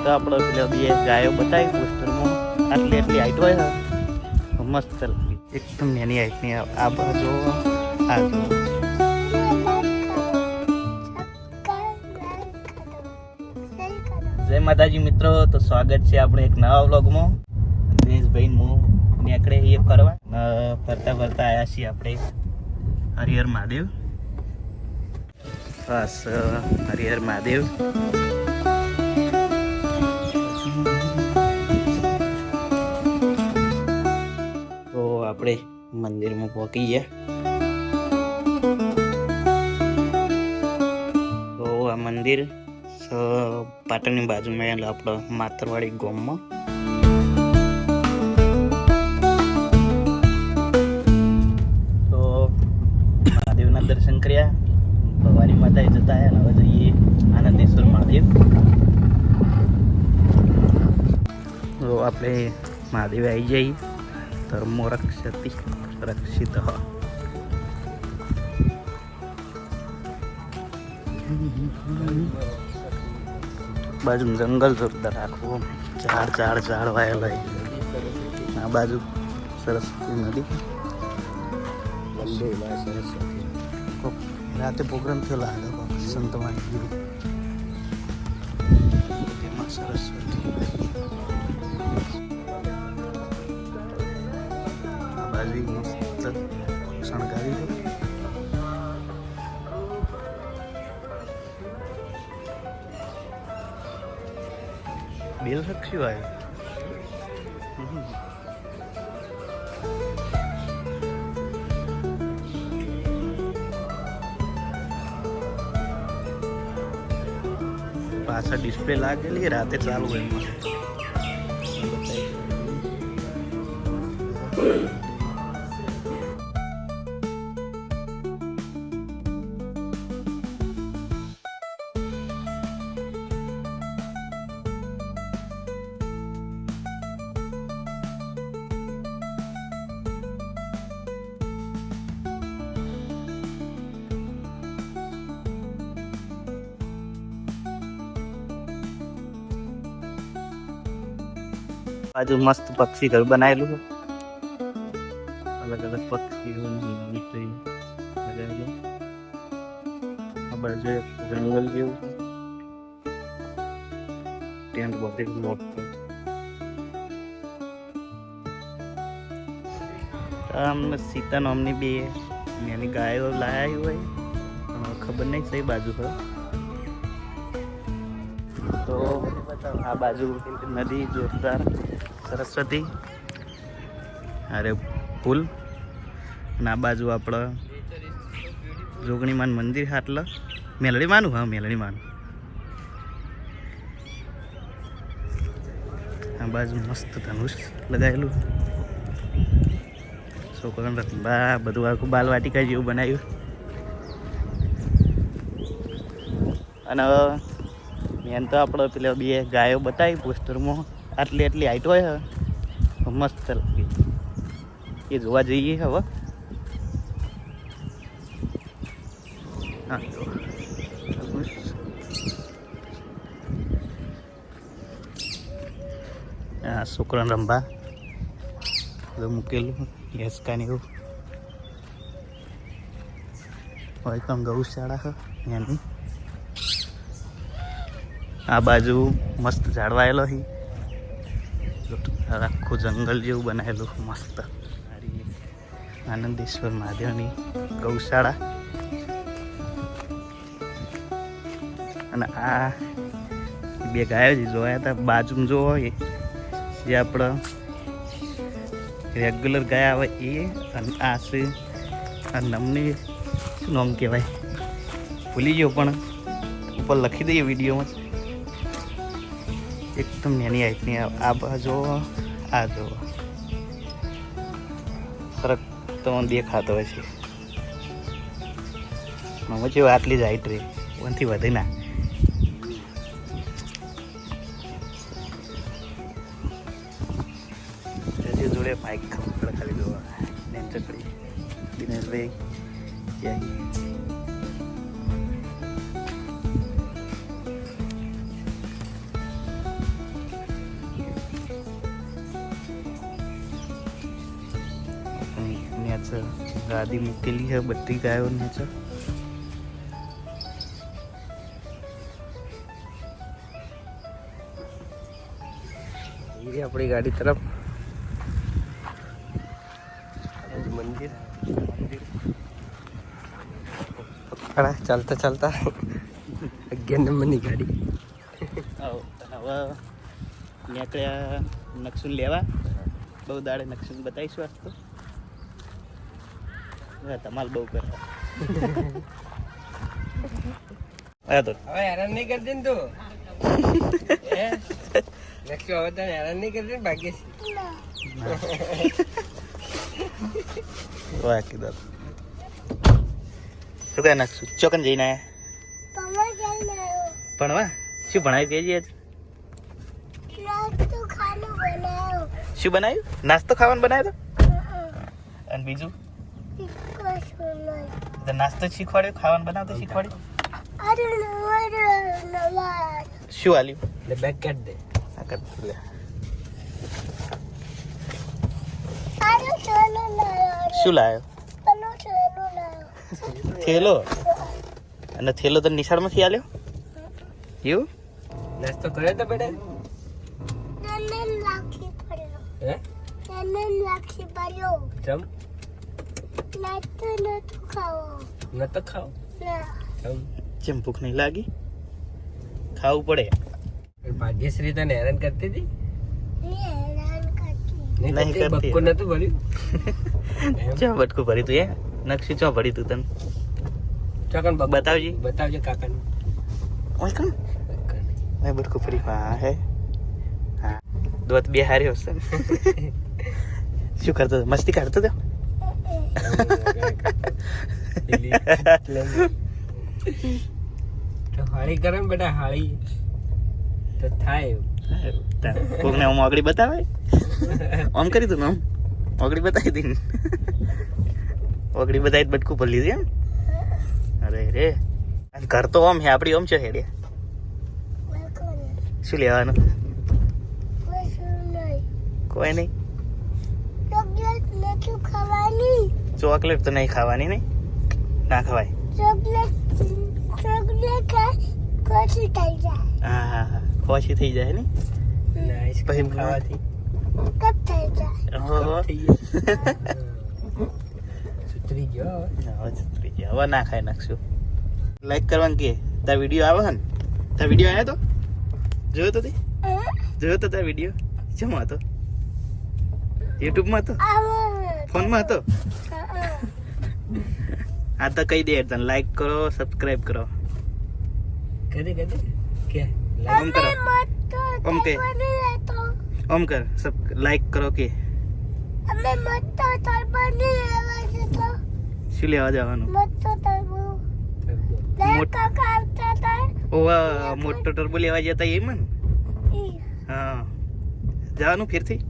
તો આપણે પેલા બે ગાયો બતાવી પોસ્ટરમાં આટલી હાઈટ હોય ને મસ્ત એકદમ નાની હાઈટની આ બાજુ આ જો જય માતાજી મિત્રો, તો સ્વાગત છે આપણે એક નવા વ્લોગમાં. દિનેશભાઈ હું નીકળે એ ફરવા ફરતા આવ્યા છીએ આપણે હરિહર મહાદેવ. બસ હરિહર મહાદેવ તો આપણે મંદિરમાં પહોંચી ગયા. તો આ મંદિર પાટણની બાજુમાં આપણે માતરવાડી ગામમાં. તો મહાદેવના દર્શન કર્યા, ભવાની માતાએ જતા આવ્યા. હવે જઈએ આનંદેશ્વર મહાદેવ. તો આપણે મહાદેવ આવી જઈએ. ધર્મો રક્ષતિ રક્ષિત. બાજુ જંગલ જોરદાર આખું ઝાડ વાયેલા. આ બાજુ સરસ્વતી નદી. રાતે પ્રોગ્રામ થયો લાગે સંતવાણી ગુરુ તેમાં સરસ્વતી. આ બાજુ મસ્ત શણગારી છે. બેલ રક્ષી વાય પાછળ ડિસ્પ્લે લાગેલી રાતે ચાલુ હોય એમાં. બાજુ મસ્ત પક્ષી ઘર બનાવેલું છે. અલગ અલગ પક્ષીઓની લગાવેલું. આ બાજુ જંગલ જેવું ટેન્ટ બધે લોટ. આમને સીતા નામની બે એની ગાયો લાયા હોય, ખબર નહીં સही બાજુ પર. તો આ બાજુ નદી જોરદાર સરસ્વતી, અરે પુલ. અને આ બાજુ આપણે જોગણીમાન મંદિર. આટલે મેલડી માનું. હા, મેલડી માનું. આ બાજુ મસ્ત ધનુષ લગાવેલું. છોકરાને રમવા બધું આખું બાલવાટિકા જેવું બનાવ્યું. અને મેન તો આપણે પેલા બે ગાયો બતાવી પોસ્ટરમાં આટલી હાઈટ હોય મસ્ત લાગે. એ જોવા જઈએ હવે. હા, હા છોકરાને રમવા મૂકેલું હેસકા ને એવું હોય. કમ ગૌશાળા છે એની. આ બાજુ મસ્ત ઝાડવાયેલો છે. આખું જંગલ જેવું બનાવેલું મસ્ત. આનંદેશ્વર મહાદેવની ગૌશાળા. અને આ બે ગાયો જે જોયા હતા બાજુમાં જો હોય જે આપણે રેગ્યુલર ગાય આવે એ. અને આ છે આ નામની શું નામ કહેવાય ભૂલી ગયો, પણ ઉપર લખી દઈએ વિડીયોમાં. એકદમ નાની હાઈટની. આ બાજુ આ જો ફરક તો દેખાતો હોય છે. વચ્ચે આટલી જ હાઈટ રહી, ઓનથી વધે ના. જોડે બાઇક ખાલી જોવા નેમ ચકડી દિનેશભાઈ ક્યાં. છે ગાદી મૂકેલી છે બધી ગાયોને છે આપણી ગાડી તરફ મંદિર ચાલતા ચાલતા 11 નંબરની ગાડી હવે નીકળ્યા નકશું લેવા બહુ દાડે નકશું બતાવીશું આજ તો તમારે બહુ કરવા તો હવે હેરાન નહીં કરતી ને તું નકશો હવે તને હેરાન નહીં કરતી ને ભાગ્ય વાહ કીધું શું કહે નકશું ચોકન જઈને આવ્યા ભણવા શું ભણાવી તેજી આજ શું બનાવ્યું નાસ્તો ખાવાનું બનાવ્યો તો અને બીજું નાસ્તો શીખવાડ્યો ખાવાનું બનાવતો શીખવાડ્યું શું આલ્યું લે બેગ કાઢ દે આ કર લે શું લાવ્યો થેલો અને થેલો તો નિશાળમાંથી આલ્યો એવું નાસ્તો કર્યો તો બેટા હે ચમ નતો ખાવ ચમ જેમ ભૂખ નહીં લાગી ખાવું પડે ભાગ્યશ્રી તને હેરાન કરતી હતી નહીં કરતી. બક્કો નતું ભર્યું ચા બટકું ભરી તું નકશી ચો ભરી તું તને ચોકન બતાવજી. બતાવજે કાકાને ઓય કણ મેં બટકું ભરી હા હે હા દોત બે હારી હશે શું કરતો હતો? મસ્તી કાઢતો હતો તો હાળી કરે ને બેટા હાળી તો થાય કોકને આમ આગળી બતાવે આમ કરી તું આમ આગળી બતાવી દી આગળી બતાવી બટકું ભરી લીધી એમ અરે રે ઘર તો આમ હે આપડી આમ છે હેડે શું લેવાનું કોઈ નહીં ચોકલેટ તો નહીં ખાવાની નહીં ના ખવાય હા હા હા ખોશી થઈ જાય ને આઈસ્ક્રીમ ખાવાથી ઓહો. સુતરી ગયો હવે ના ખાઈ નાખશું લાઈક કરવાનું કે તાર વિડીયો આવે ને તાર વિડીયો આવ્યો તો જોયો તો તે જોયો તો તાર વિડીયો શેમાં હતો યુટ્યુબમાં હતો ફોનમાં હતો આ તો કહી દે તને લાઈક કરો સબસ્ક્રાઇબ કરો કદે કદે કે ઓમ કરો ઓમ કે ઓમ કર સબ લાઈક કરો કે શું લેવા જવાનું ઓવા મોટો ટર્બો લેવા જતા એમ ને હા જવાનું ફેરથી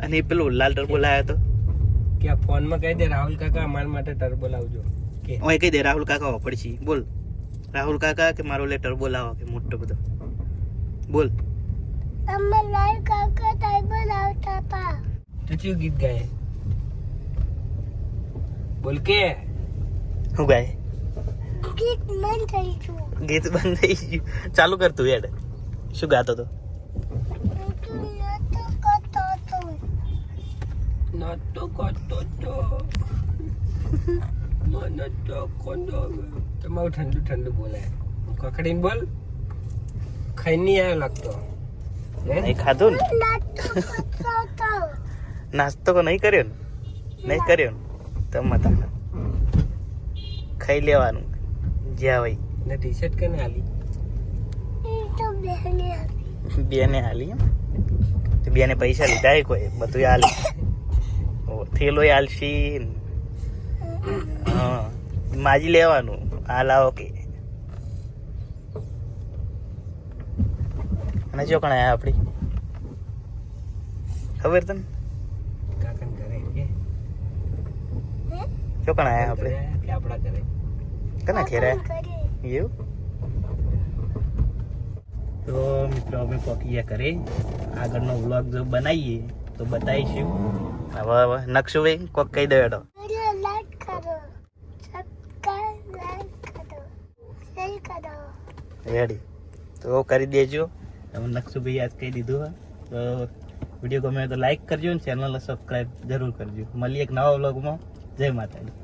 અને પેલો લાલ ટર્બો લાવ્યો તો કે આ ફોનમાં કહી દે રાહુલ કાકા અમારા માટે ટર્બો લાવજો કે ઓય કહી દે રાહુલ કાકા વાપરશી બોલ રાહુલ કાકા કે મારો લે ટર્બો લાવો કે મોટો બધો બોલ તું શું ગીત ગાય બોલ કે હું ગાય ગીત બંધ થઈ ગયું ચાલુ કર તું યાર શું ગાતો તો નતો કરતો તો મને તો કોંડો તમારું ઠંડુ ઠંડુ બોલે કકડીને બોલ ખાઈ નહીં આવ્યો લાગતો નહીં ખાધું ને નાસ્તો કો નહીં કર્યો ને નહીં કર્યો ને તો મતા ખાઈ લેવાનું જ્યાં હોય ને ટી શર્ટ કેને આલી બેને હાલી એમ તો બેને પૈસા લીધા હે કોઈ બધું હાલી થેલો હાલશી હા માજી લેવાનું આ લાવો કે અને ચોકણ આયા આપડી ખબર તને કાકન ઘરે કે ચોકણ આયા આપણે કે આપણા ઘરે કના ઘેરે એવું તો મિત્રો અમે પહોંચીએ ઘરે આગળનો વ્લોગ જો બનાવીએ તો બતાવીશું હવે નકશુભાઈ કોક કહી દો એડો. લાઈક કરો, સબસ્ક્રાઇબ લાઈક કરો, શેર કરો. રેડી તો કરી દેજો. તમે નકશુભાઈ આજ કહી દીધું હોય તો વિડીયો ગમે તો લાઈક કરજો ને ચેનલને સબસ્ક્રાઈબ જરૂર કરજો. મળીએ એક નવા વ્લોગમાં. જય માતાજી.